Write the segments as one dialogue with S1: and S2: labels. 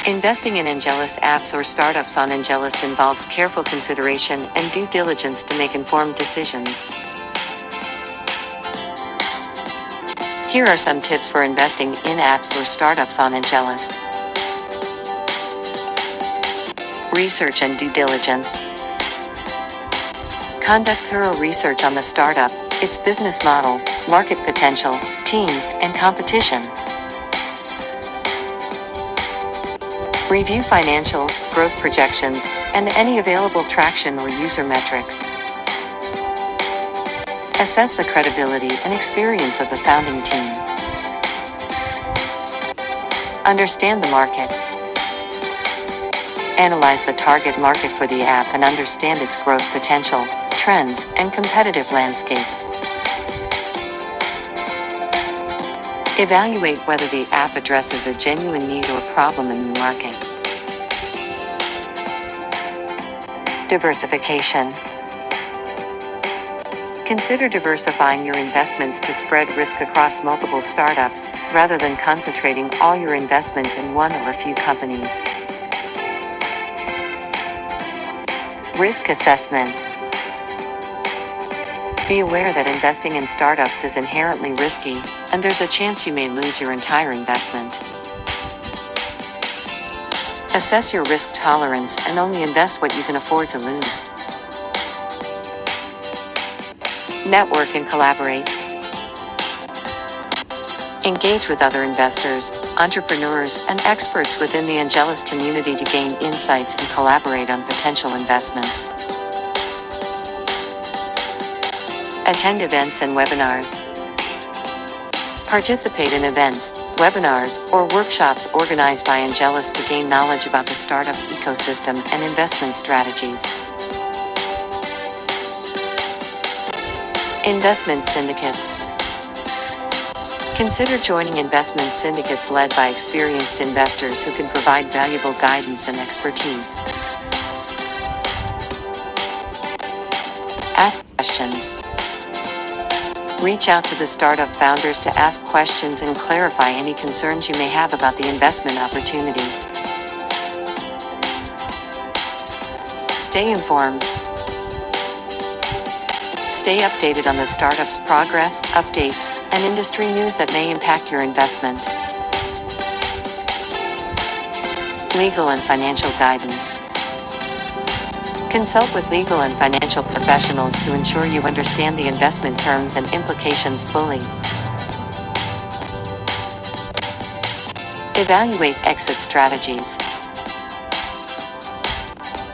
S1: Investing in Angelist apps or startups on Angelist involves careful consideration and due diligence to make informed decisions. Here are some tips for investing in apps or startups on Angelist. Research and due diligence. Conduct thorough research on the startup, its business model, market potential, team, and competition. Review financials, growth projections, and any available traction or user metrics. Assess the credibility and experience of the founding team. Understand the market. Analyze the target market for the app and understand its growth potential, trends, and competitive landscape. Evaluate whether the app addresses a genuine need or problem in the market. Diversification. Consider diversifying your investments to spread risk across multiple startups, rather than concentrating all your investments in one or a few companies. Risk assessment. Be aware that investing in startups is inherently risky, and there's a chance you may lose your entire investment. Assess your risk tolerance and only invest what you can afford to lose. Network and collaborate. Engage with other investors, entrepreneurs, and experts within the Angelist community to gain insights and collaborate on potential investments. Attend events and webinars. Participate in events, webinars, or workshops organized by Angelist to gain knowledge about the startup ecosystem and investment strategies. Investment syndicates. Consider joining investment syndicates led by experienced investors who can provide valuable guidance and expertise. Ask questions. Reach out to the startup founders to ask questions and clarify any concerns you may have about the investment opportunity. Stay informed. Stay updated on the startup's progress, updates, and industry news that may impact your investment. Legal and financial guidance. Consult with legal and financial professionals to ensure you understand the investment terms and implications fully. Evaluate exit strategies.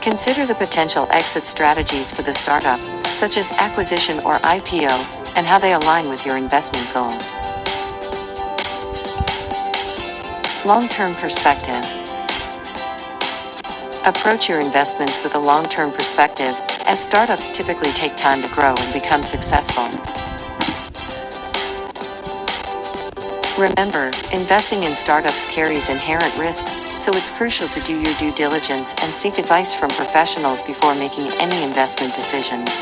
S1: Consider the potential exit strategies for the startup, such as acquisition or IPO, and how they align with your investment goals. Long-term perspective. Approach your investments with a long-term perspective, as startups typically take time to grow and become successful. Remember, investing in startups carries inherent risks, so it's crucial to do your due diligence and seek advice from professionals before making any investment decisions.